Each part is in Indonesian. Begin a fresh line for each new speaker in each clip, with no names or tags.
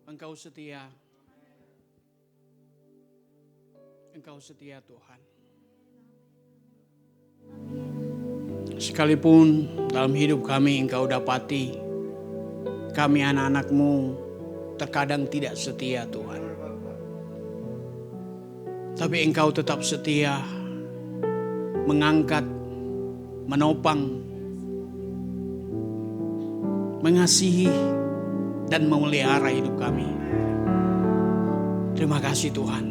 Engkau setia. Engkau setia Tuhan. Sekalipun dalam hidup kami Engkau dapati kami anak-anak-Mu terkadang tidak setia Tuhan. Tapi Engkau tetap setia mengangkat, menopang, mengasihi dan memelihara hidup kami. Terima kasih Tuhan.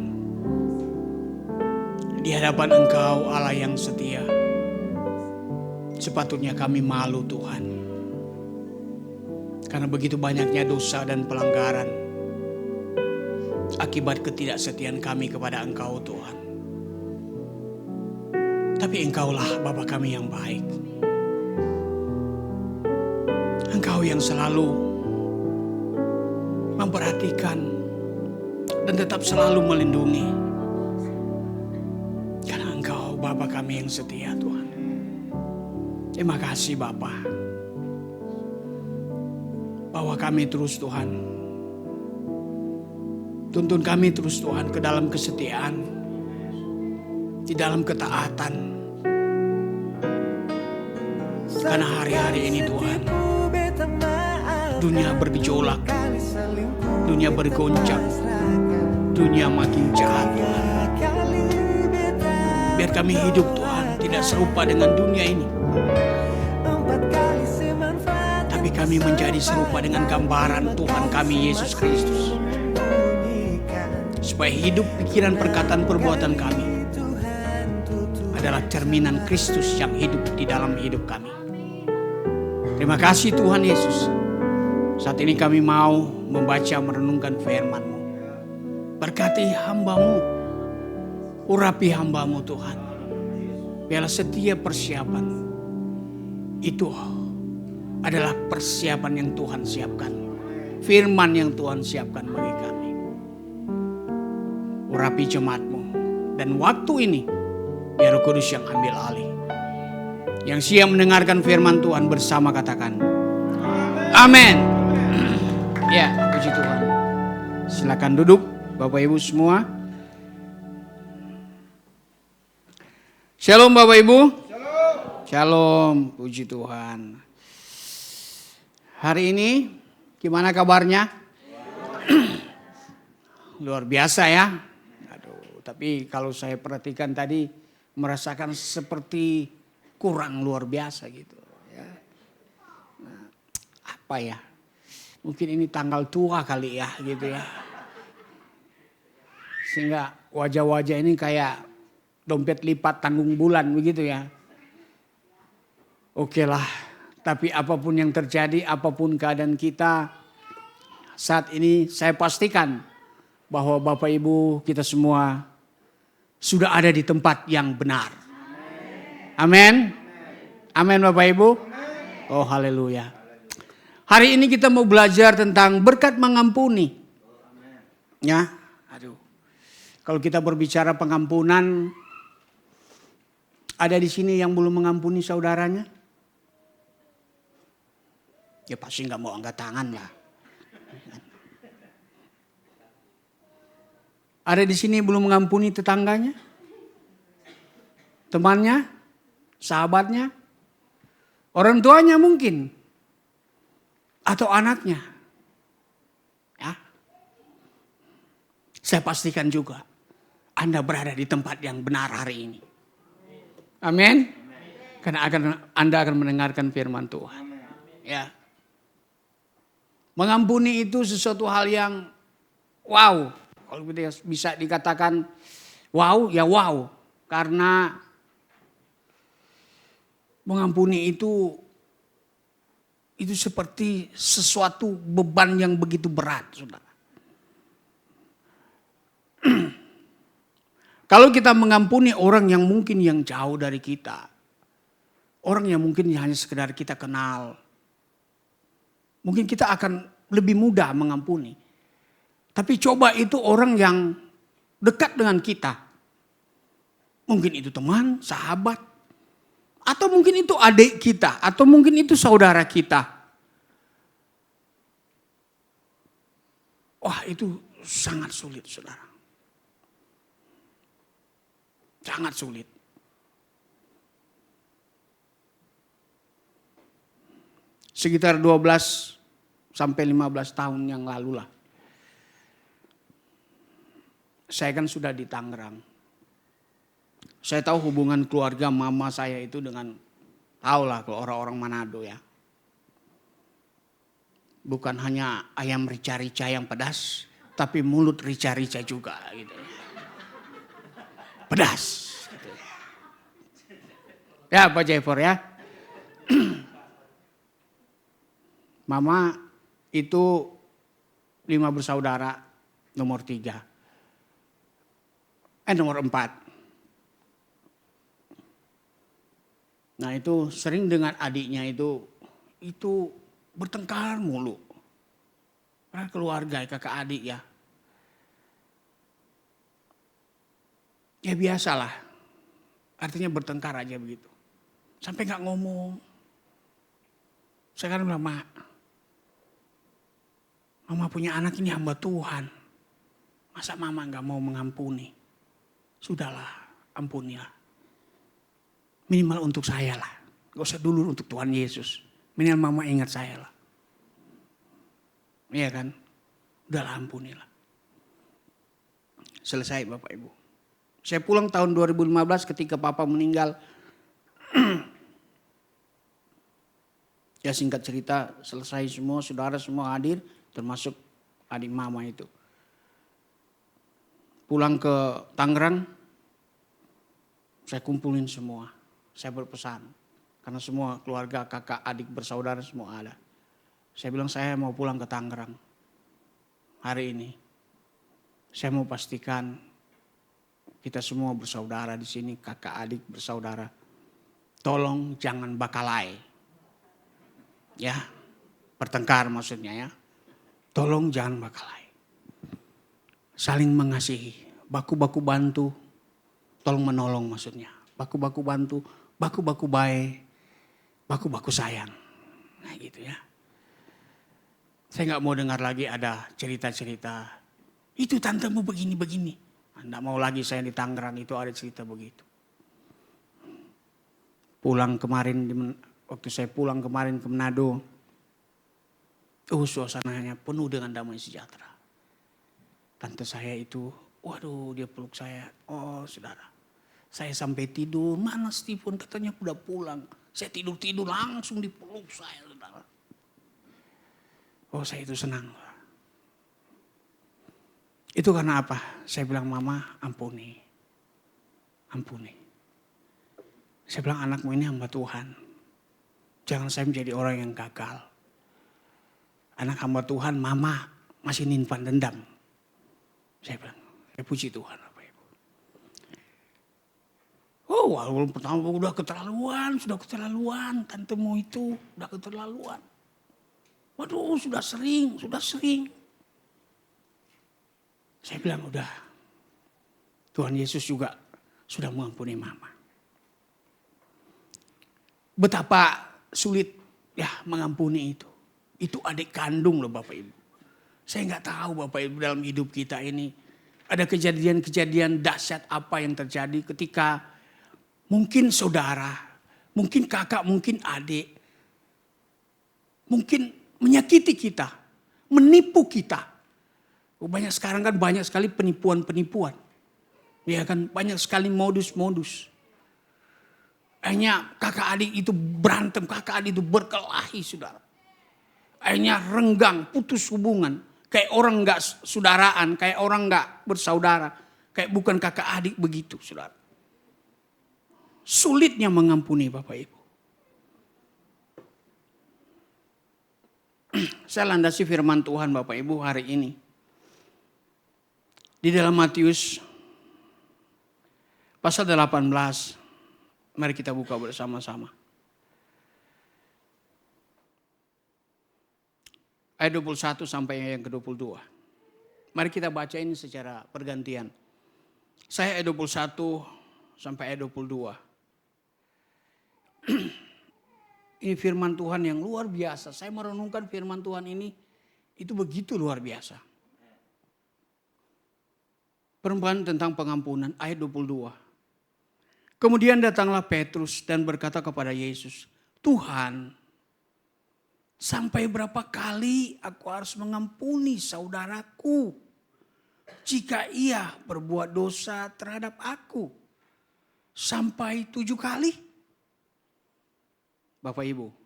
Di hadapan Engkau Allah yang setia. Sepatutnya kami malu Tuhan. Karena begitu banyaknya dosa dan pelanggaran. Akibat ketidaksetiaan kami kepada Engkau Tuhan. Tapi Engkaulah Bapa kami yang baik. Engkau yang selalu memperhatikan dan tetap selalu melindungi. Karena Engkau Bapa kami yang setia Tuhan. Terima kasih Bapa. Bawa kami terus Tuhan. Tuntun kami terus Tuhan ke dalam kesetiaan. Di dalam ketaatan. Karena hari-hari ini Tuhan, dunia bergejolak, dunia bergoncang, dunia makin jahat Tuhan. Biar kami hidup Tuhan tidak serupa dengan dunia ini, tapi kami menjadi serupa dengan gambaran Tuhan kami Yesus Kristus. Supaya hidup, pikiran, perkataan, perbuatan kami adalah cerminan Kristus yang hidup di dalam hidup kami. Terima kasih Tuhan Yesus. Saat ini kami mau membaca merenungkan firman-Mu. Berkati hamba-Mu. Urapi hamba-Mu Tuhan. Biarlah setiap persiapan itu adalah persiapan yang Tuhan siapkan. Firman yang Tuhan siapkan bagi kami. Urapi jemaat-Mu. Dan waktu ini biar Roh Kudus yang ambil alih. Yang siap mendengarkan firman Tuhan bersama katakan amin. Ya, puji Tuhan. Silakan duduk Bapak Ibu semua. Shalom Bapak Ibu. Shalom. Shalom, puji Tuhan. Hari ini gimana kabarnya? Luar biasa ya. Aduh, tapi kalau saya perhatikan tadi merasakan seperti kurang luar biasa gitu ya. Nah, apa ya? Mungkin ini tanggal tua kali ya gitu ya. Sehingga wajah-wajah ini kayak dompet lipat tanggung bulan begitu ya. Oke lah, tapi apapun yang terjadi, apapun keadaan kita saat ini saya pastikan bahwa Bapak Ibu kita semua sudah ada di tempat yang benar. Amin. Amin Bapak Ibu. Oh haleluya. Hari ini kita mau belajar tentang berkat mengampuni. Ya, aduh. Kalau kita berbicara pengampunan, ada di sini yang belum mengampuni saudaranya? Ya pasti nggak mau angkat tangan lah. Ada di sini belum mengampuni tetangganya? Temannya? Sahabatnya? Orang tuanya mungkin? Atau anaknya? Ya. Saya pastikan juga Anda berada di tempat yang benar hari ini. Amin. Karena Anda akan mendengarkan firman Tuhan. Ya. Mengampuni itu sesuatu hal yang wow. Kalau bisa dikatakan wow, ya wow. Karena mengampuni itu seperti sesuatu beban yang begitu berat, saudara. Kalau kita mengampuni orang yang mungkin yang jauh dari kita, orang yang mungkin hanya sekedar kita kenal, mungkin kita akan lebih mudah mengampuni. Tapi coba itu orang yang dekat dengan kita, mungkin itu teman, sahabat, atau mungkin itu adik kita, atau mungkin itu saudara kita. Wah, itu sangat sulit, saudara. Sangat sulit. Sekitar 12 sampai 15 tahun yang lalu lah. Saya kan sudah di Tangerang. Saya tahu hubungan keluarga mama saya itu dengan, tahulah kalau orang-orang Manado ya. Bukan hanya ayam rica-rica yang pedas, tapi mulut rica-rica juga gitu. Pedas. Gitu. Ya Pak Jaifor ya. Mama itu 5 bersaudara, nomor 4. Nah itu sering dengan adiknya itu bertengkar mulu. Karena keluarga kakak adik ya. Ya biasalah. Artinya bertengkar aja begitu. Sampai gak ngomong. Saya kan bilang, Mama punya anak ini hamba Tuhan. Masa Mama gak mau mengampuni? Sudahlah, ampunilah. Minimal untuk saya lah. Gak usah dulu untuk Tuhan Yesus. Minimal Mama ingat saya lah. Iya kan? Udahlah, ampunilah. Selesai Bapak Ibu. Saya pulang tahun 2015 ketika Papa meninggal. Ya singkat cerita, selesai semua, saudara semua hadir. Termasuk adik Mama itu. Pulang ke Tangerang, saya kumpulin semua. Saya berpesan, karena semua keluarga, kakak, adik, bersaudara semua ada. Saya bilang saya mau pulang ke Tangerang hari ini. Saya mau pastikan kita semua bersaudara di sini, kakak, adik, bersaudara. Tolong jangan bakalai. Ya, bertengkar maksudnya ya. Tolong jangan bakalai. Saling mengasihi, baku-baku bantu, tolong menolong maksudnya. Baku-baku bantu, baku-baku baik, baku-baku sayang. Nah gitu ya. Saya gak mau dengar lagi ada cerita-cerita, itu tantemu begini-begini. Nggak mau lagi saya di Tangerang itu ada cerita begitu. Pulang kemarin, waktu saya pulang kemarin ke Manado, suasananya penuh dengan damai sejahtera. Tante saya itu, waduh dia peluk saya. Oh saudara, saya sampai tidur, mana Stephen katanya udah pulang. Saya tidur-tidur langsung dipeluk saya saudara. Oh saya itu senang. Itu karena apa? Saya bilang Mama ampuni. Ampuni. Saya bilang anakmu ini hamba Tuhan. Jangan saya menjadi orang yang gagal. Anak hamba Tuhan, Mama masih nyimpan dendam. Saya bilang, saya puji Tuhan Bapak Ibu. Oh, walaupun pertama sudah keterlaluan, tantemu itu sudah keterlaluan. Waduh, sudah sering. Saya bilang udah, Tuhan Yesus juga sudah mengampuni Mama. Betapa sulit ya mengampuni itu. Itu adik kandung loh Bapak Ibu. Saya nggak tahu Bapak Ibu dalam hidup kita ini ada kejadian-kejadian dahsyat apa yang terjadi ketika mungkin saudara, mungkin kakak, mungkin adik, mungkin menyakiti kita, menipu kita. Banyak sekarang kan banyak sekali penipuan-penipuan. Ya kan banyak sekali modus-modus. Akhirnya kakak adik itu berantem, kakak adik itu berkelahi saudara. Akhirnya renggang, putus hubungan. Kayak orang gak saudaraan, kayak orang gak bersaudara. Kayak bukan kakak adik begitu saudara. Sulitnya mengampuni Bapak Ibu. Saya landasi firman Tuhan Bapak Ibu hari ini. Di dalam Matius pasal 18. Mari kita buka bersama-sama. Ayat 21 sampai yang ke-22. Mari kita baca ini secara pergantian. Saya ayat 21 sampai ayat 22. Ini firman Tuhan yang luar biasa. Saya merenungkan firman Tuhan ini itu begitu luar biasa. Perempuan tentang pengampunan ayat 22. Kemudian datanglah Petrus dan berkata kepada Yesus, Tuhan, sampai berapa kali aku harus mengampuni saudaraku jika ia berbuat dosa terhadap aku? Sampai 7 kali? Bapak Ibu.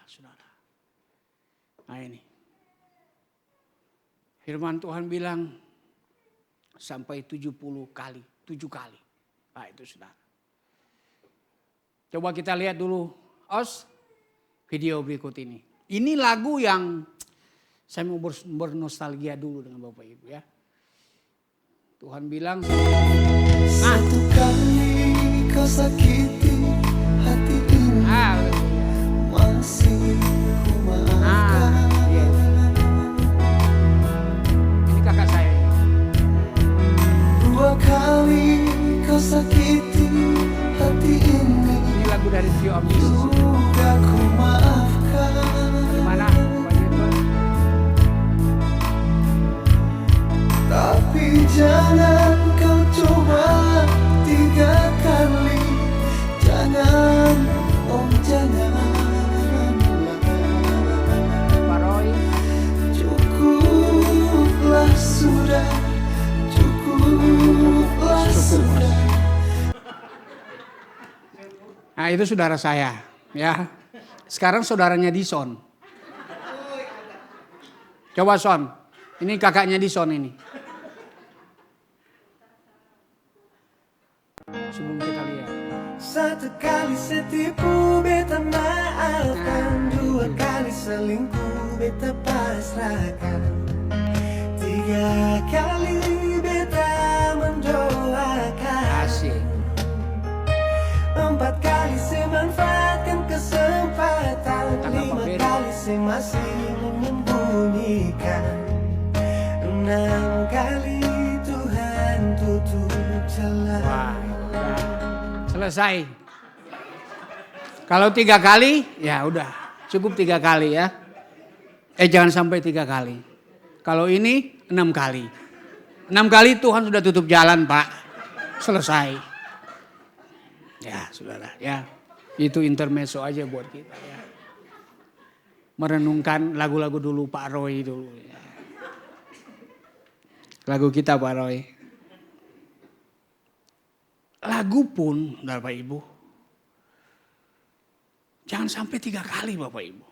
Saudara. Nah ini. Firman Tuhan bilang sampai 70 kali. 7 kali. Nah itu saudara. Coba kita lihat dulu video berikut ini. Ini lagu yang saya mau bernostalgia dulu dengan Bapak Ibu ya. Tuhan bilang.
Satu kali kau sakiti hati ini. Masih ku maafkan.
Yes. Ini kakak saya.
2 kali kau sakiti hati ini.
Ini lagu dari View of Jesus.
Sudah ku maafkan.
Gimana?
Tapi jangan kau coba 3 kali. Jangan, oh jangan. Sudah, cukuplah sudah.
Nah itu saudara saya ya. Sekarang saudaranya Dison. Coba Son, ini kakaknya Dison ini. Sebelum kita lihat.
1 kali setipu beta maafkan. 2 kali selingkuh beta pasrahkan. 3 kali beta mendoakan.
Asik.
4 kali saya manfaatkan kesempatan. 5 kali saya masih menyembunyikan. 6 kali Tuhan tutup jalan.
Wah, selesai. Kalau 3 kali, ya udah cukup 3 kali ya. Jangan sampai 3 kali. Kalau ini 6 kali. 6 kali Tuhan sudah tutup jalan, Pak. Selesai. Ya, saudara, ya. Itu intermezzo aja buat kita ya. Merenungkan lagu-lagu dulu Pak Roy dulu ya. Lagu kita Pak Roy. Lagu pun, Bapak Ibu. Jangan sampai 3 kali Bapak Ibu.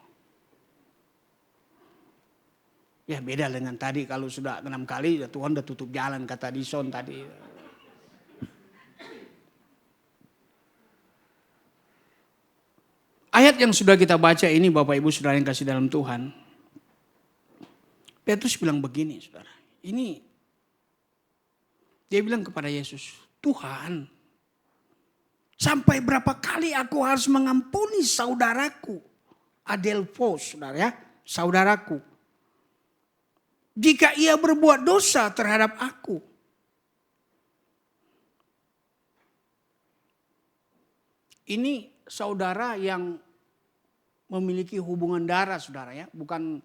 Ya beda dengan tadi kalau sudah 6 kali ya Tuhan udah tutup jalan kata Dison tadi. Ayat yang sudah kita baca ini Bapak Ibu saudara yang kasih dalam Tuhan. Petrus bilang begini saudara. Ini dia bilang kepada Yesus, Tuhan sampai berapa kali aku harus mengampuni saudaraku. Adelphos saudara ya, saudaraku. Jika ia berbuat dosa terhadap aku. Ini saudara yang memiliki hubungan darah saudara ya. Bukan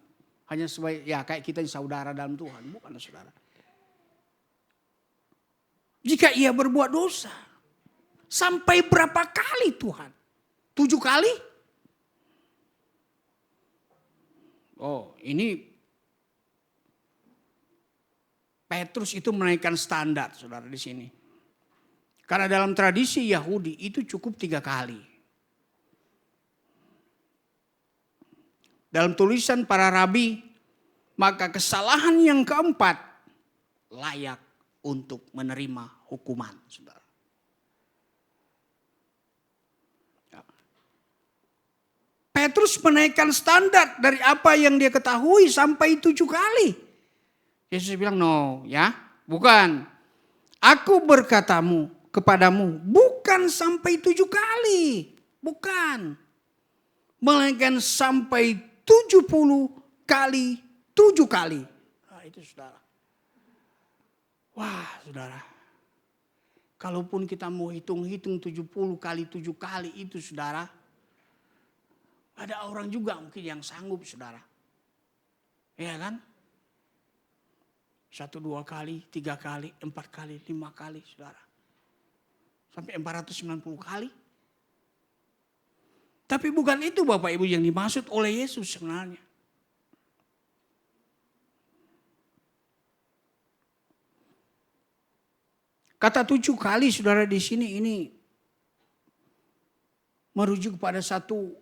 hanya sebagai ya kayak kita saudara dalam Tuhan. Bukan saudara. Jika ia berbuat dosa. Sampai berapa kali Tuhan? 7 kali? Oh ini Petrus itu menaikkan standar saudara di sini. Karena dalam tradisi Yahudi itu cukup 3 kali. Dalam tulisan para rabi, maka kesalahan yang keempat layak untuk menerima hukuman. Saudara. Petrus menaikkan standar dari apa yang dia ketahui sampai 7 kali. Yesus bilang, no ya, bukan. Aku berkatamu kepadamu, bukan sampai 7 kali. Bukan. Melainkan sampai 70 kali 7 kali. Nah, itu saudara. Wah saudara. Kalaupun kita mau hitung-hitung 70 kali 7 kali itu saudara. Ada orang juga mungkin yang sanggup saudara. Ya kan? 1, 2 kali, 3 kali, 4 kali, 5 kali saudara. Sampai 490 kali. Tapi bukan itu Bapak Ibu yang dimaksud oleh Yesus sebenarnya. Kata 7 kali saudara di sini ini merujuk pada satu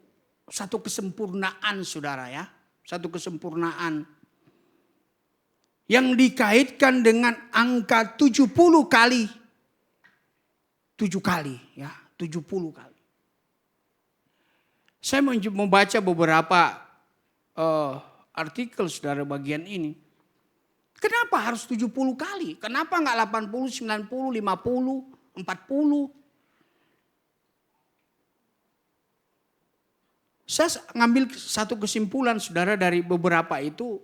kesempurnaan saudara ya. Satu kesempurnaan yang dikaitkan dengan angka 70 kali. 7 kali ya, 70 kali. Saya membaca beberapa artikel saudara bagian ini. Kenapa harus 70 kali? Kenapa enggak 80, 90, 50, 40? Saya ngambil satu kesimpulan saudara dari beberapa itu.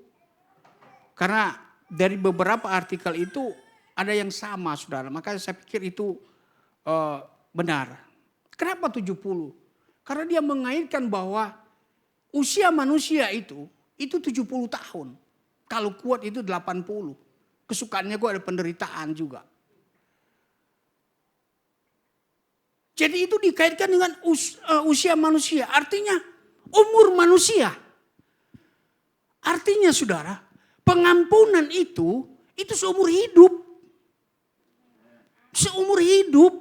Karena dari beberapa artikel itu ada yang sama saudara. Maka saya pikir itu benar. Kenapa 70? Karena dia mengaitkan bahwa usia manusia itu 70 tahun. Kalau kuat itu 80. Kesukaannya gue ada penderitaan juga. Jadi itu dikaitkan dengan usia manusia. Artinya umur manusia. Artinya saudara, pengampunan itu seumur hidup. Seumur hidup.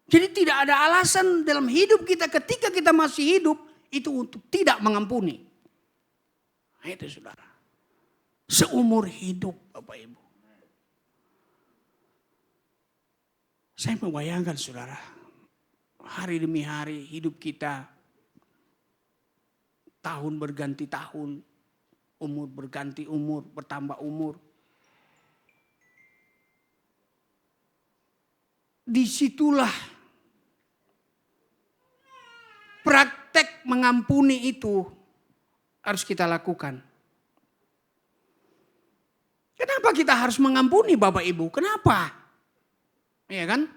Jadi tidak ada alasan dalam hidup kita ketika kita masih hidup itu untuk tidak mengampuni. Nah, itu saudara. Seumur hidup Bapak Ibu. Saya membayangkan saudara. Hari demi hari hidup kita. Tahun berganti tahun. Umur berganti umur. Bertambah umur. Disitulah praktek mengampuni itu harus kita lakukan. Kenapa kita harus mengampuni Bapak Ibu? Kenapa? Iya kan?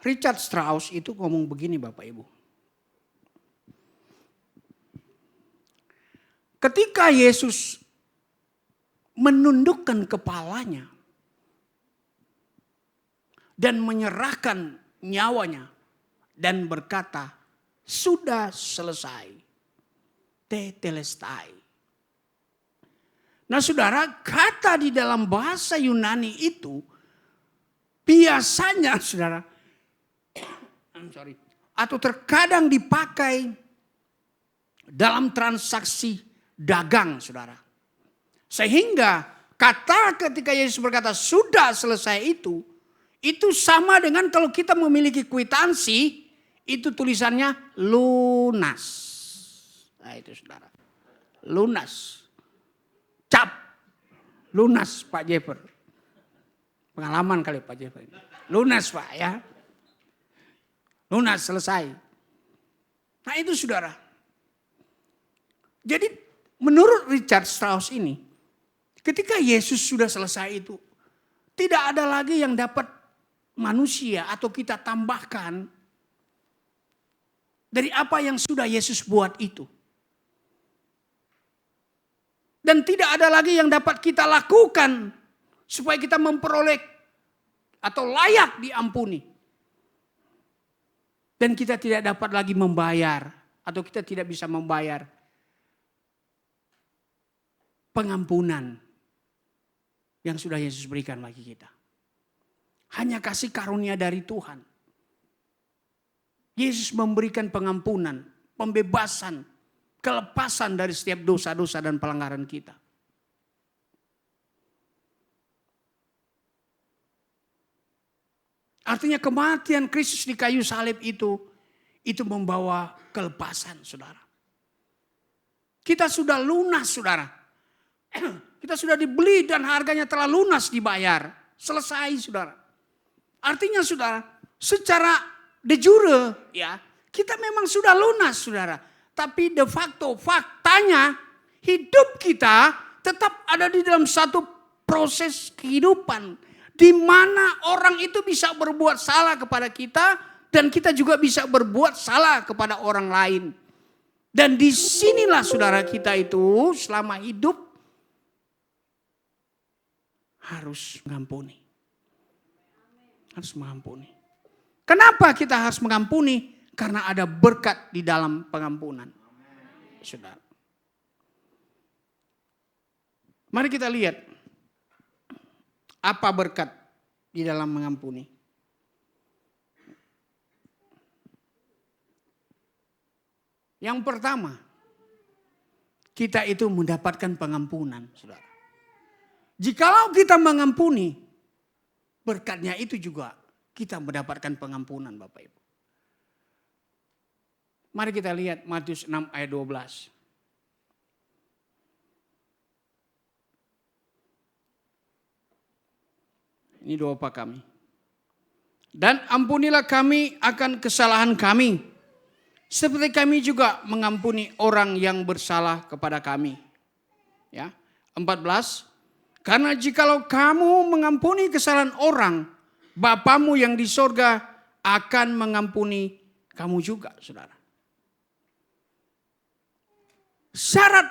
Richard Strauss itu ngomong begini Bapak Ibu. Ketika Yesus menundukkan kepalanya dan menyerahkan nyawanya dan berkata, sudah selesai. Tetelestai. Nah saudara, kata di dalam bahasa Yunani itu biasanya saudara, atau terkadang dipakai dalam transaksi dagang saudara. Sehingga kata ketika Yesus berkata sudah selesai itu sama dengan kalau kita memiliki kwitansi, itu tulisannya lunas. Nah itu saudara. Lunas. Cap. Lunas Pak Jeffer. Pengalaman kali Pak Jeffer. Lunas Pak ya. Lunas selesai. Nah itu saudara. Jadi menurut Richard Strauss ini, ketika Yesus sudah selesai itu, tidak ada lagi yang dapat manusia atau kita tambahkan dari apa yang sudah Yesus buat itu. Dan tidak ada lagi yang dapat kita lakukan supaya kita memperoleh atau layak diampuni. Dan kita tidak dapat lagi membayar atau kita tidak bisa membayar pengampunan yang sudah Yesus berikan bagi kita. Hanya kasih karunia dari Tuhan. Yesus memberikan pengampunan, pembebasan, kelepasan dari setiap dosa-dosa dan pelanggaran kita. Artinya kematian Kristus di kayu salib itu membawa kelepasan saudara. Kita sudah lunas saudara. Kita sudah dibeli dan harganya telah lunas dibayar. Selesai saudara. Artinya saudara, secara de jure ya, kita memang sudah lunas saudara. Tapi de facto faktanya hidup kita tetap ada di dalam satu proses kehidupan. Di mana orang itu bisa berbuat salah kepada kita. Dan kita juga bisa berbuat salah kepada orang lain. Dan disinilah saudara kita itu selama hidup harus mengampuni. Harus mengampuni. Kenapa kita harus mengampuni? Karena ada berkat di dalam pengampunan. Saudara. Mari kita lihat apa berkat di dalam mengampuni. Yang pertama, kita itu mendapatkan pengampunan, saudara. Jikalau kita mengampuni, berkatnya itu juga kita mendapatkan pengampunan, Bapak Ibu. Mari kita lihat Matius 6 ayat 12. Ini doa kami. Dan ampunilah kami akan kesalahan kami, seperti kami juga mengampuni orang yang bersalah kepada kami. Ya, 14. Karena jikalau kamu mengampuni kesalahan orang, Bapamu yang di sorga akan mengampuni kamu juga, saudara. Syarat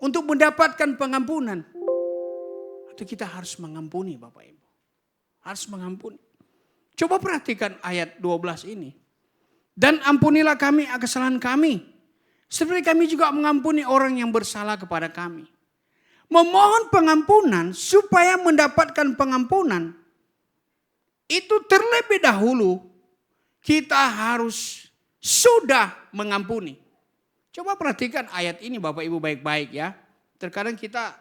untuk mendapatkan pengampunan, itu kita harus mengampuni, Bapak Ibu. Harus mengampuni. Coba perhatikan ayat 12 ini. Dan ampunilah kami akan kesalahan kami, seperti kami juga mengampuni orang yang bersalah kepada kami. Memohon pengampunan supaya mendapatkan pengampunan, itu terlebih dahulu kita harus sudah mengampuni. Coba perhatikan ayat ini Bapak Ibu baik-baik ya. Terkadang kita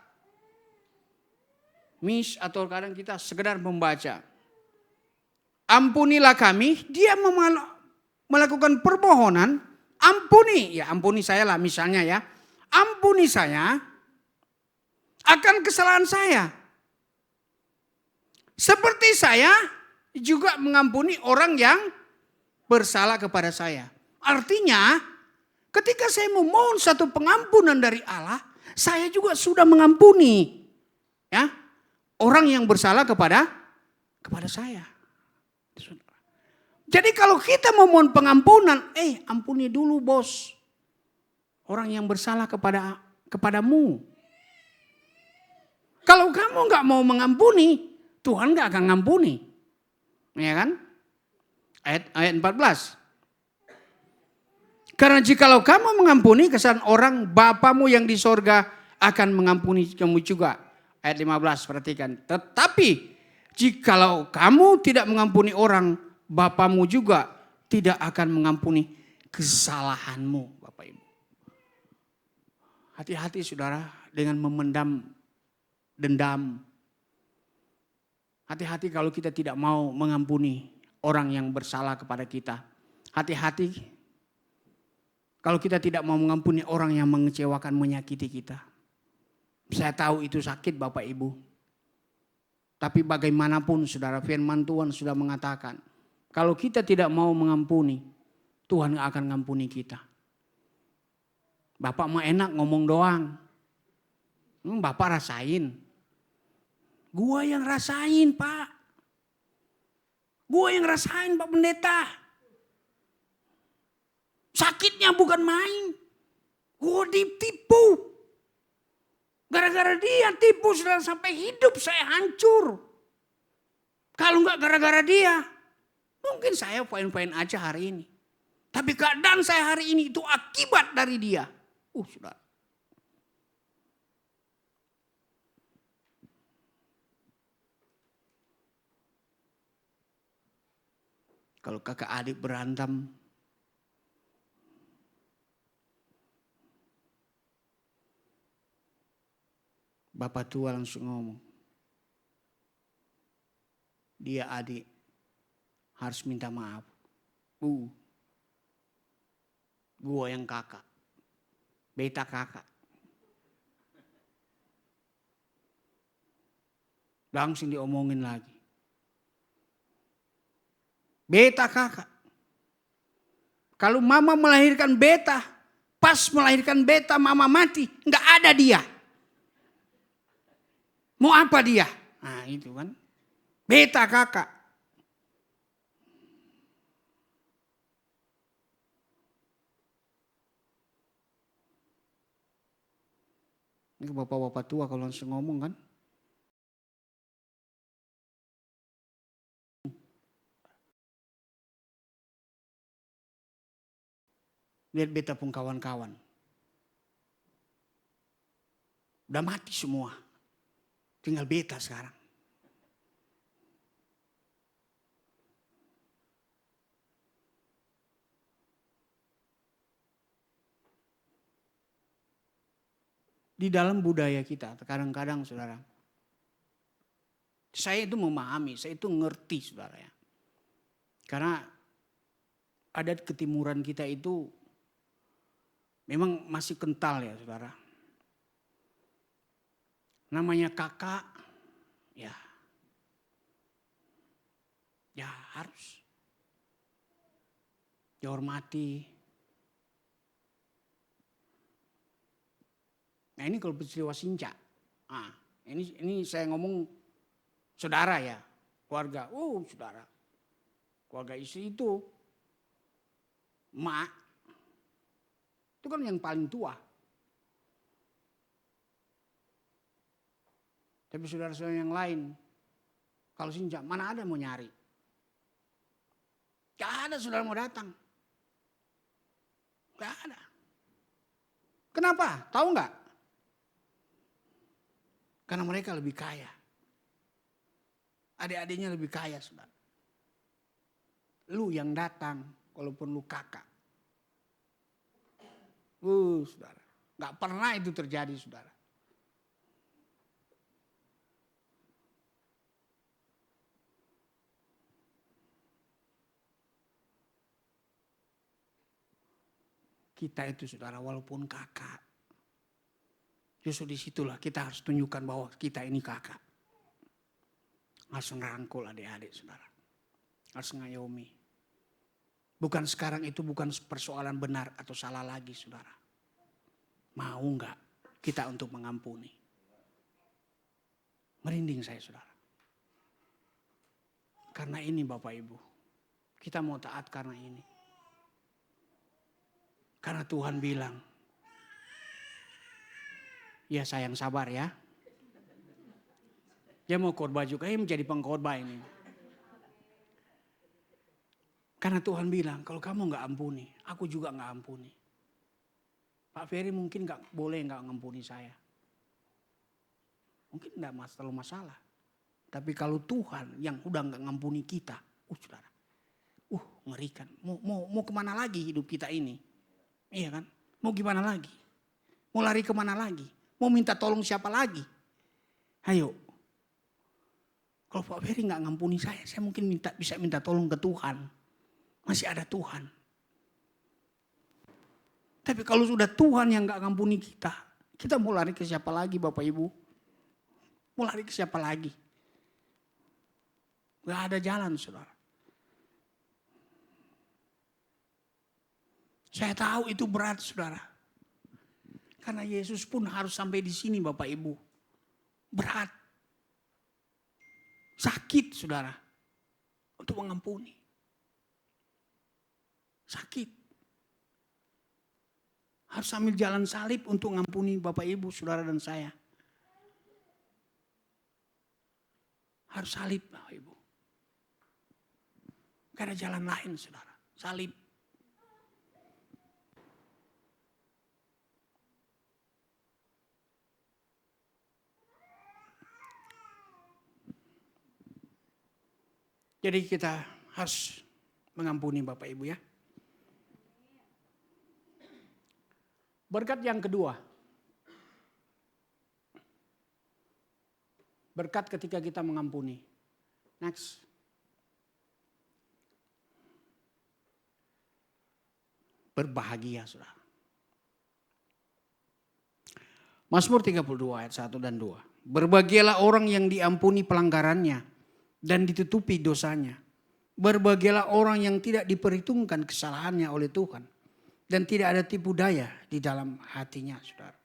miss atau kadang kita sekedar membaca. Ampunilah kami, dia melakukan permohonan, ampuni, ya ampuni saya lah misalnya ya. Ampuni saya akan kesalahan saya. Seperti saya juga mengampuni orang yang bersalah kepada saya. Artinya ketika saya memohon satu pengampunan dari Allah, saya juga sudah mengampuni ya orang yang bersalah kepada saya. Jadi kalau kita memohon pengampunan, ampuni dulu bos orang yang bersalah kepadamu. Kalau kamu nggak mau mengampuni, Tuhan nggak akan ngampuni, ya kan? Ayat 14. Karena jikalau kamu mengampuni kesalahan orang, Bapamu yang di sorga akan mengampuni kamu juga. Ayat 15, perhatikan. Tetapi jikalau kamu tidak mengampuni orang, Bapamu juga tidak akan mengampuni kesalahanmu, Bapak Ibu. Hati-hati saudara dengan memendam dendam. Hati-hati kalau kita tidak mau mengampuni orang yang bersalah kepada kita. Hati-hati kalau kita tidak mau mengampuni orang yang mengecewakan, menyakiti kita. Saya tahu itu sakit Bapak Ibu. Tapi bagaimanapun saudara, firman Tuhan sudah mengatakan, kalau kita tidak mau mengampuni, Tuhan gak akan mengampuni kita. Bapak mah enak ngomong doang. Bapak rasain. Gua yang rasain Pak. Gua yang rasain Pak Pendeta. Sakitnya bukan main. Gua ditipu. Gara-gara dia tipu saudara sampai hidup saya hancur. Kalau enggak gara-gara dia, mungkin saya fine-fine aja hari ini. Tapi keadaan saya hari ini itu akibat dari dia. Saudara. Kalau kakak adik berantem, Bapak tua langsung ngomong, dia adik harus minta maaf. Gua yang kakak, beta kakak. Langsung diomongin lagi. Beta kakak. Kalau mama melahirkan beta, Pas melahirkan beta, mama mati, nggak ada dia. Mau apa dia? Nah itu kan. Beta kakak. Ini bapak-bapak tua kalau langsung ngomong kan. Lihat beta pun kawan-kawan. Udah mati semua. Tinggal beta sekarang. Di dalam budaya kita, kadang-kadang saudara. Saya itu memahami, saya itu ngerti saudara ya. Karena adat ketimuran kita itu memang masih kental ya saudara. Namanya kakak, ya harus dihormati. Nah ini kalau peristiwa Sinca, ini saya ngomong saudara ya, keluarga, saudara, keluarga istri itu, emak, itu kan yang paling tua. Tapi saudara-saudara yang lain, kalau Sinca mana ada mau nyari? Gak ada saudara mau datang. Gak ada. Kenapa? Tahu nggak? Karena mereka lebih kaya. Adik-adiknya lebih kaya saudara. Lu yang datang, walaupun lu kakak. Saudara. Gak pernah itu terjadi saudara. Kita itu saudara walaupun kakak. Justru disitulah kita harus tunjukkan bahwa kita ini kakak. Harus ngerangkul adik-adik saudara. Harus ngayomi. Bukan sekarang itu bukan persoalan benar atau salah lagi saudara. Mau enggak kita untuk mengampuni. Merinding saya saudara. Karena ini Bapak Ibu. Kita mau taat karena ini. Karena Tuhan bilang, ya sayang sabar ya. Dia mau khotbah juga, menjadi pengkhotbah ini. Karena Tuhan bilang, kalau kamu gak ampuni, aku juga gak ampuni. Pak Ferry mungkin boleh gak ngampuni saya. Mungkin gak terlalu masalah. Tapi kalau Tuhan yang udah gak ngampuni kita, saudara. Ngerikan. Mau kemana lagi hidup kita ini? Iya kan? Mau gimana lagi? Mau lari kemana lagi? Mau minta tolong siapa lagi? Ayo. Kalau Pak Ferry gak ngampuni saya mungkin bisa minta tolong ke Tuhan. Masih ada Tuhan. Tapi kalau sudah Tuhan yang gak ngampuni kita mau lari ke siapa lagi Bapak Ibu? Mau lari ke siapa lagi? Gak ada jalan saudara. Saya tahu itu berat saudara. Karena Yesus pun harus sampai di sini Bapak Ibu. Berat. Sakit saudara. Untuk mengampuni. Sakit. Harus sambil jalan salib untuk mengampuni Bapak Ibu, saudara dan saya. Harus salib Bapak Ibu. Gak ada jalan lain saudara. Salib. Jadi kita harus mengampuni Bapak Ibu ya. Berkat yang kedua. Berkat ketika kita mengampuni. Next. Berbahagia saudara. Mazmur 32 ayat 1 dan 2. Berbahagialah orang yang diampuni pelanggarannya dan ditutupi dosanya. Berbahagialah orang yang tidak diperhitungkan kesalahannya oleh Tuhan. Dan tidak ada tipu daya di dalam hatinya, saudara.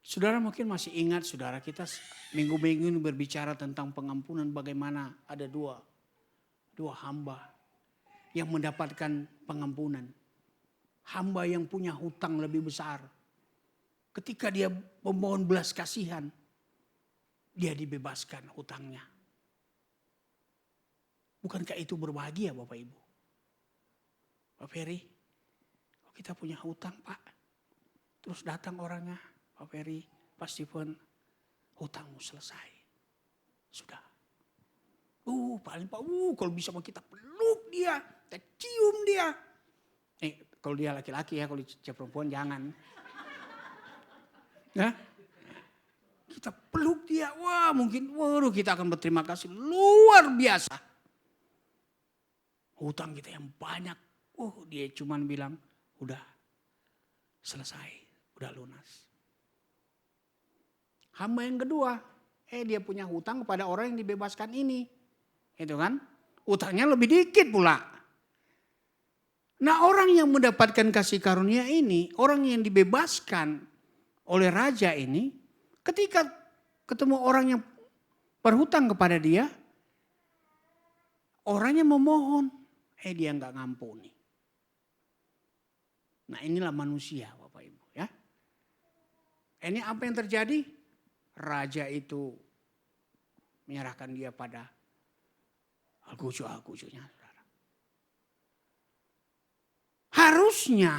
Saudara mungkin masih ingat, saudara, kita minggu-minggu ini berbicara tentang pengampunan, bagaimana ada dua hamba yang mendapatkan pengampunan. Hamba yang punya hutang lebih besar. Ketika dia memohon belas kasihan, dia dibebaskan hutangnya. Bukankah itu berbahagia, Bapak Ibu? Pak Ferry, kita punya hutang, Pak. Terus datang orangnya, Pak Ferry, Pak Stephen, hutangmu selesai. Sudah. Paling Pak, kalau bisa kita peluk dia, kita cium dia. Kalau dia laki-laki ya, kalau dia perempuan jangan. Ya? Kita peluk dia, mungkin kita akan berterima kasih luar biasa. Hutang kita yang banyak, dia cuman bilang, udah selesai, udah lunas. Hamba yang kedua, dia punya hutang kepada orang yang dibebaskan ini. Itu kan, hutangnya lebih dikit pula. Nah, orang yang mendapatkan kasih karunia ini, orang yang dibebaskan oleh raja ini, ketika ketemu orang yang berhutang kepada dia, orangnya memohon, dia nggak ngampuni. Nah, inilah manusia, Bapak Ibu, ya. Ini apa yang terjadi? Raja itu menyerahkan dia pada al-kucu-al-kucunya, saudara. Harusnya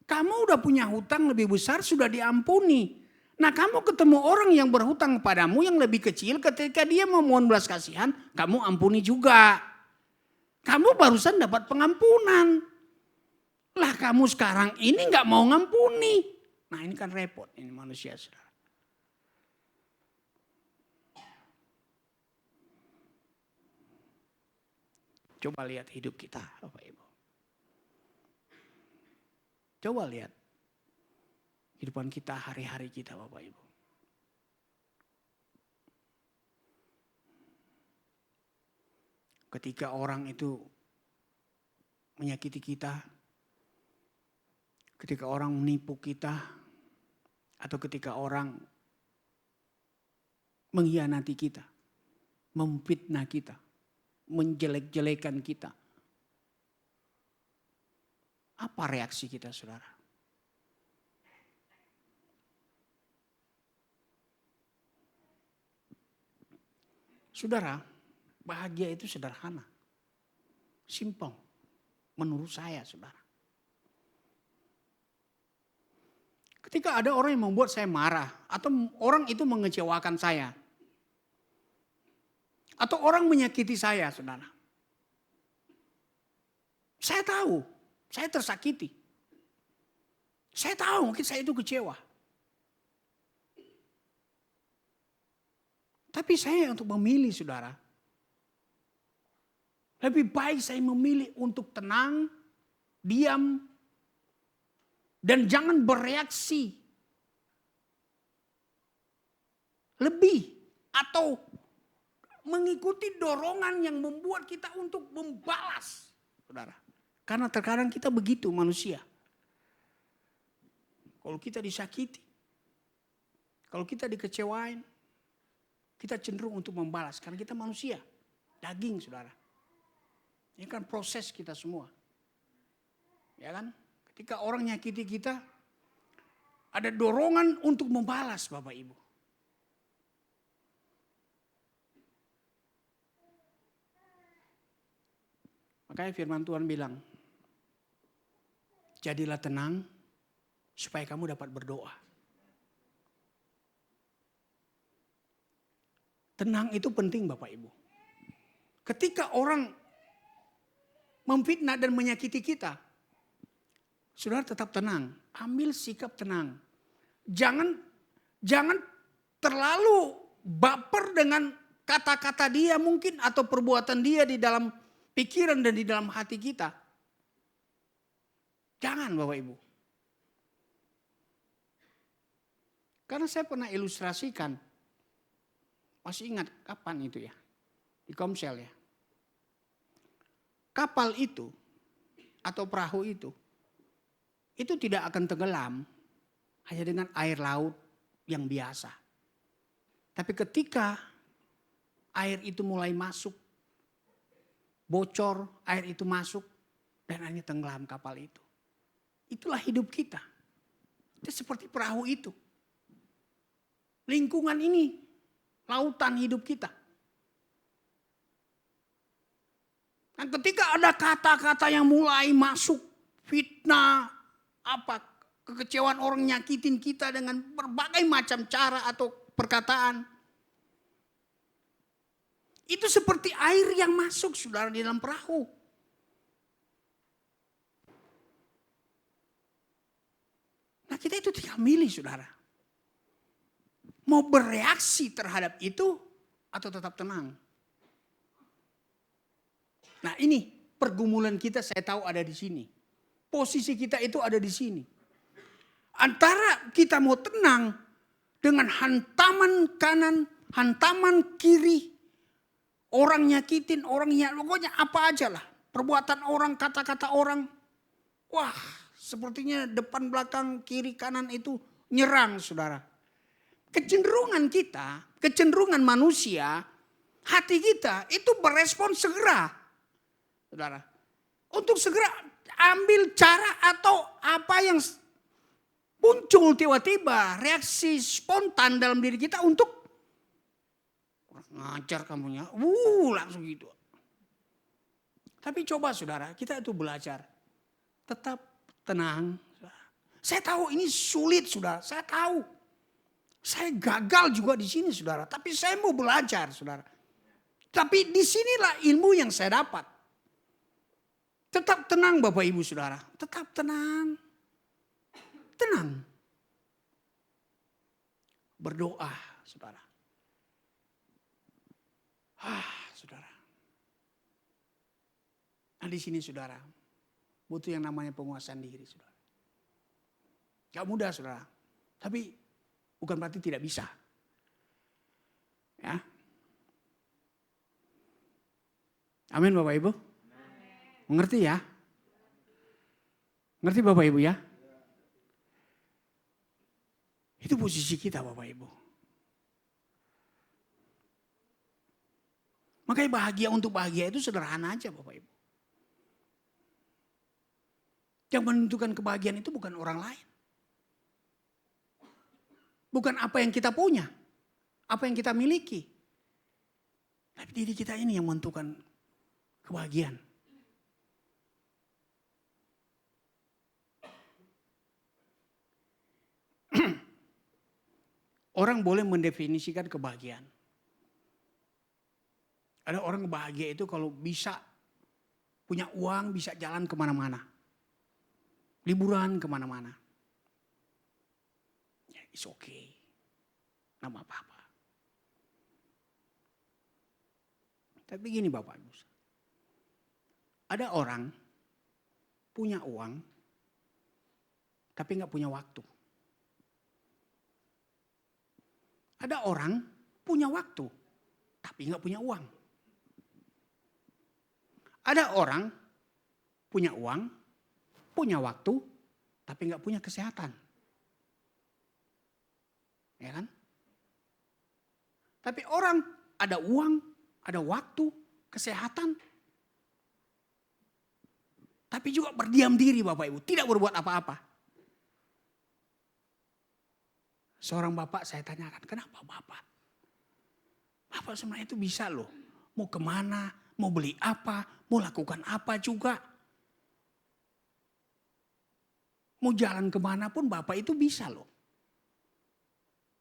kamu udah punya hutang lebih besar, sudah diampuni. Nah, kamu ketemu orang yang berhutang padamu yang lebih kecil, ketika dia memohon belas kasihan, kamu ampuni juga. Kamu barusan dapat pengampunan. Lah kamu sekarang ini gak mau ngampuni. Nah, ini kan repot, ini manusia, saudara. Coba lihat hidup kita, Bapak Ibu. Coba lihat kehidupan kita, hari-hari kita, Bapak Ibu. Ketika orang itu menyakiti kita, ketika orang menipu kita, atau ketika orang mengkhianati kita, memfitnah kita, menjelek-jelekan kita. Apa reaksi kita, saudara? Saudara, bahagia itu sederhana. Simpel. Menurut saya, saudara. Ketika ada orang yang membuat saya marah, atau orang itu mengecewakan saya, atau orang menyakiti saya, saudara. Saya tahu, saya tersakiti. Saya tahu mungkin saya itu kecewa. Tapi saya untuk memilih, saudara. Lebih baik saya memilih untuk tenang, diam, dan jangan bereaksi lebih atau mengikuti dorongan yang membuat kita untuk membalas, saudara. Karena terkadang kita begitu manusia. Kalau kita disakiti, kalau kita dikecewain, kita cenderung untuk membalas. Karena kita manusia, daging, saudara. Ini kan proses kita semua. Ya kan? Ketika orang nyakiti kita, ada dorongan untuk membalas, Bapak Ibu. Makanya firman Tuhan bilang, jadilah tenang supaya kamu dapat berdoa. Tenang itu penting, Bapak Ibu. Ketika orang memfitnah dan menyakiti kita, saudara tetap tenang, ambil sikap tenang. Jangan terlalu baper dengan kata-kata dia mungkin atau perbuatan dia di dalam pikiran dan di dalam hati kita. Jangan, Bapak Ibu. Karena saya pernah ilustrasikan, masih ingat kapan itu ya, di Komsel ya. kapal itu atau perahu itu tidak akan tenggelam hanya dengan air laut yang biasa. Tapi ketika air itu mulai masuk, bocor, air itu masuk, dan akhirnya tenggelam kapal itu. Itulah hidup kita. Itu seperti perahu itu. Lingkungan ini, lautan hidup kita. Dan ketika ada kata-kata yang mulai masuk, fitnah, kekecewaan orang nyakitin kita dengan berbagai macam cara atau perkataan. Itu seperti air yang masuk, saudara, di dalam perahu. Nah, kita itu tinggal milih, saudara. Mau bereaksi terhadap itu atau tetap tenang. Nah, ini pergumulan kita, saya tahu ada di sini. Posisi kita itu ada di sini. Antara kita mau tenang dengan hantaman kanan, hantaman kiri, orang nyakitin, pokoknya apa aja lah. Perbuatan orang, kata-kata orang. Wah, sepertinya depan, belakang, kiri, kanan itu nyerang, saudara. Kecenderungan kita, kecenderungan manusia, hati kita itu berespon segera. Saudara. Untuk segera ambil cara atau apa yang muncul tiba-tiba, reaksi spontan dalam diri kita untuk ngajar kamunya, langsung gitu. Tapi coba, saudara, kita itu belajar tetap tenang. Saya tahu ini sulit, saudara. Saya tahu. Saya gagal juga di sini, saudara. Tapi saya mau belajar, saudara. Tapi disinilah ilmu yang saya dapat. Tetap tenang, Bapak Ibu, saudara. Tetap tenang. Tenang. Berdoa, saudara. Saudara. Nah, di sini, saudara, butuh yang namanya penguasaan diri, saudara. Gak mudah, saudara. Tapi bukan berarti tidak bisa. Ya. Amin, Bapak Ibu. Mengerti ya? Ngerti Bapak Ibu ya? Itu posisi kita, Bapak Ibu. Makanya untuk bahagia itu sederhana aja, Bapak Ibu. Yang menentukan kebahagiaan itu bukan orang lain. Bukan apa yang kita punya, apa yang kita miliki. Tapi diri kita ini yang menentukan kebahagiaan. Orang boleh mendefinisikan kebahagiaan. Ada orang bahagia itu kalau bisa punya uang, bisa jalan kemana-mana. Liburan kemana-mana. Ya, it's okay. Nggak apa-apa. Tapi gini Bapak Ibu. Ada orang punya uang, tapi nggak punya waktu. Ada orang punya waktu, tapi nggak punya uang. Ada orang punya uang, punya waktu, tapi nggak punya kesehatan. Ya kan? Tapi orang ada uang, ada waktu, kesehatan, tapi juga berdiam diri Bapak Ibu, tidak berbuat apa-apa. Seorang bapak saya tanyakan, kenapa bapak? Bapak sebenarnya itu bisa loh, mau kemana, mau beli apa, mau lakukan apa juga. Mau jalan kemana pun bapak itu bisa loh.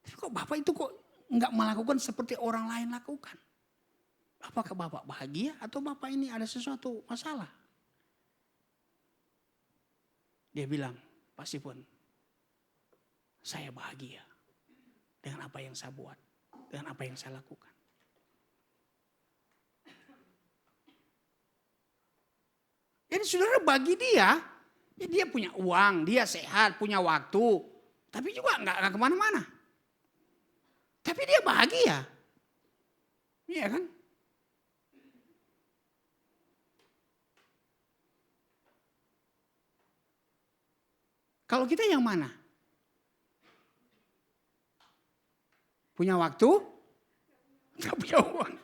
Tapi kok bapak itu kok nggak melakukan seperti orang lain lakukan? Apakah bapak bahagia atau bapak ini ada sesuatu masalah? Dia bilang, pasti pun saya bahagia dengan apa yang saya buat, dengan apa yang saya lakukan. Jadi saudara bagi dia, ya dia punya uang, dia sehat, punya waktu, tapi juga nggak kemana-mana. Tapi dia bahagia, iya kan? Kalau kita yang mana? Punya waktu? Tidak punya uang.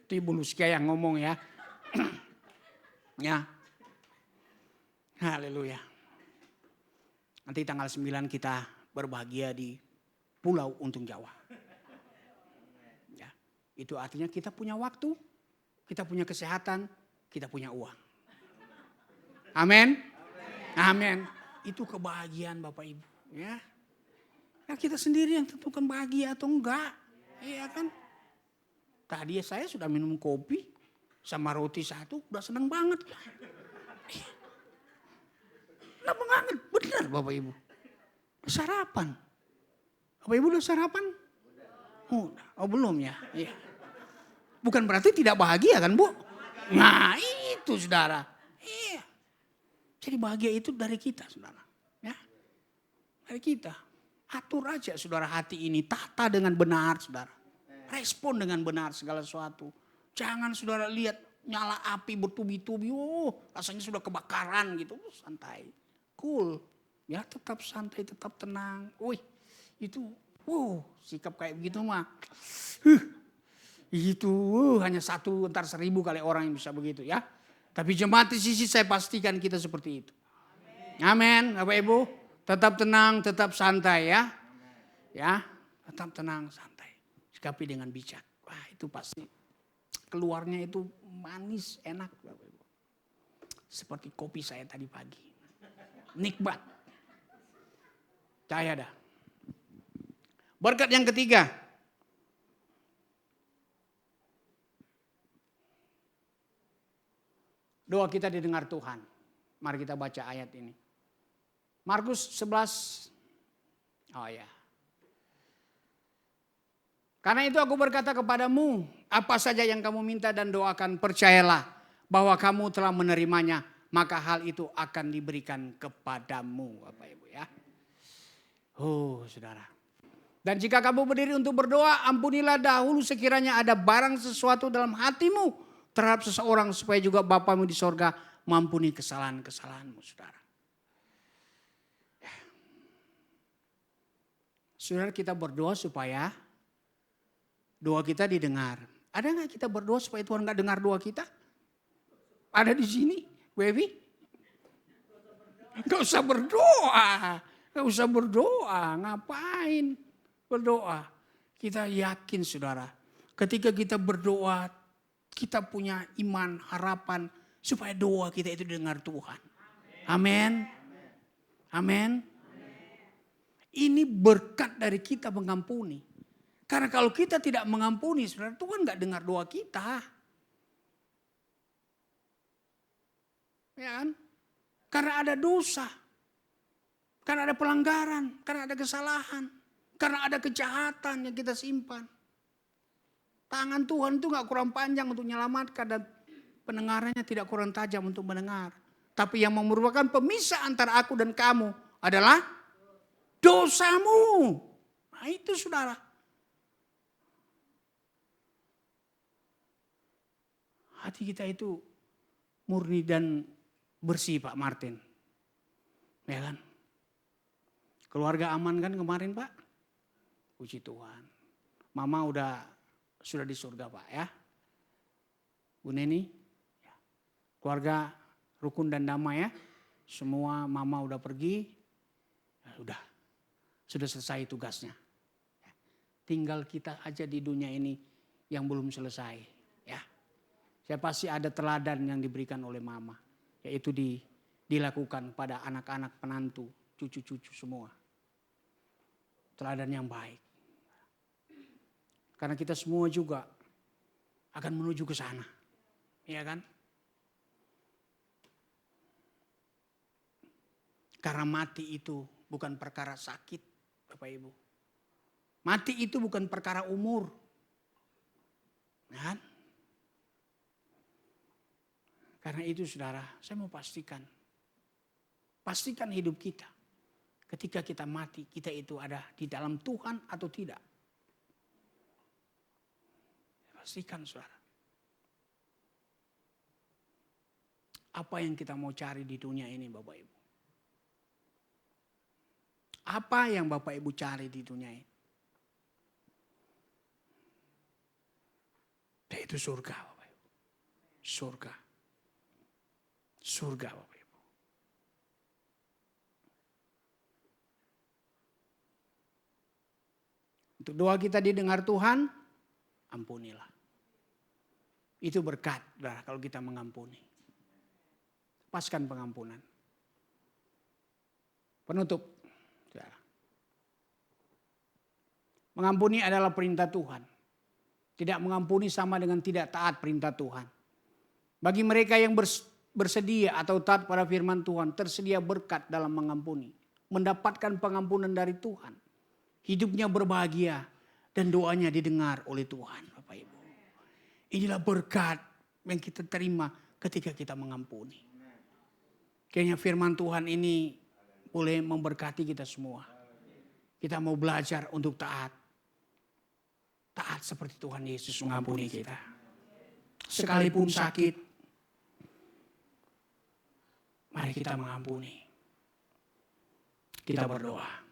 Itu Ibu Luskia yang ngomong ya. Ya. Haleluya. Nanti tanggal 9 kita berbahagia di Pulau Untung Jawa. Ya. Itu artinya kita punya waktu, kita punya kesehatan, kita punya uang. Amin. Amin. Itu kebahagiaan Bapak Ibu. Ya. Nah, kita sendiri yang tentukan bahagia atau enggak. Iya kan. Tadi saya sudah minum kopi sama roti satu, udah senang banget. Udah banget, benar Bapak Ibu. Sarapan. Bapak Ibu udah sarapan? Oh belum ya. Iya. Bukan berarti tidak bahagia kan Bu? Nah itu saudara. Iya. Jadi bahagia itu dari kita saudara. Ya. Dari kita. Atur aja saudara hati ini. Tata dengan benar saudara. Respon dengan benar segala sesuatu. Jangan saudara lihat nyala api bertubi-tubi. Rasanya sudah kebakaran gitu. Santai. Cool. Ya tetap santai, tetap tenang. Wih itu sikap kayak begitu mah. Itu hanya 1 entar 1000 kali orang yang bisa begitu ya. Tapi jemaat di sisi saya pastikan kita seperti itu. Amin. Bapak Ibu. Tetap tenang, tetap santai ya. Ya, tetap tenang, santai. Sikapi dengan bijak. Wah itu pasti keluarnya itu manis, enak Bapak Ibu. Seperti kopi saya tadi pagi. Nikmat. Cahaya dah. Berkat yang ketiga. Doa kita didengar Tuhan. Mari kita baca ayat ini. Markus 11. Oh ya. Karena itu aku berkata kepadamu, apa saja yang kamu minta dan doakan, percayalah bahwa kamu telah menerimanya, maka hal itu akan diberikan kepadamu. Bapak Ibu ya. Saudara. Dan jika kamu berdiri untuk berdoa, ampunilah dahulu sekiranya ada barang sesuatu dalam hatimu terhadap seseorang, supaya juga Bapamu di sorga mengampuni kesalahan-kesalahanmu, saudara. Saudara, kita berdoa supaya doa kita didengar. Ada nggak kita berdoa supaya Tuhan nggak dengar doa kita? Ada di sini, Wewi? Nggak usah berdoa, nggak usah berdoa. Ngapain berdoa? Kita yakin, saudara. Ketika kita berdoa, kita punya iman, harapan supaya doa kita itu didengar Tuhan. Amin. Amin. Ini berkat dari kita mengampuni. Karena kalau kita tidak mengampuni, saudara, Tuhan gak dengar doa kita. Ya kan? Karena ada dosa. Karena ada pelanggaran. Karena ada kesalahan. Karena ada kejahatan yang kita simpan. Tangan Tuhan itu gak kurang panjang untuk menyelamatkan. Dan pendengarannya tidak kurang tajam untuk mendengar. Tapi yang merupakan pemisah antara aku dan kamu adalah dosamu. Nah itu saudara. Hati kita itu murni dan bersih Pak Martin. Ya kan? Keluarga aman kan kemarin Pak? Puji Tuhan. Mama sudah di surga Pak ya. Bu Neni. Ya. Keluarga rukun dan damai ya. Semua mama udah pergi. Ya, sudah selesai tugasnya. Tinggal kita aja di dunia ini yang belum selesai. Ya, saya pasti ada teladan yang diberikan oleh mama, yaitu dilakukan pada anak-anak penantu, cucu-cucu semua. Teladan yang baik. Karena kita semua juga akan menuju ke sana, ya kan? Karena mati itu bukan perkara sakit, Bapak Ibu. Mati itu bukan perkara umur. Kan? Karena itu saudara, saya mau pastikan. Pastikan hidup kita. Ketika kita mati, kita itu ada di dalam Tuhan atau tidak. Pastikan saudara. Apa yang kita mau cari di dunia ini Bapak Ibu? Apa yang Bapak Ibu cari di dunia ini? Yaitu surga Bapak Ibu. Surga. Surga Bapak Ibu. Untuk doa kita didengar Tuhan, ampunilah. Itu berkat kalau kita mengampuni. Lepaskan pengampunan. Penutup. Mengampuni adalah perintah Tuhan. Tidak mengampuni sama dengan tidak taat perintah Tuhan. Bagi mereka yang bersedia atau taat pada firman Tuhan, tersedia berkat dalam mengampuni. Mendapatkan pengampunan dari Tuhan. Hidupnya berbahagia dan doanya didengar oleh Tuhan. Bapak Ibu. Inilah berkat yang kita terima ketika kita mengampuni. Kayaknya firman Tuhan ini boleh memberkati kita semua. Kita mau belajar untuk taat. Taat seperti Tuhan Yesus mengampuni kita. Sekalipun sakit, mari kita mengampuni. Kita berdoa.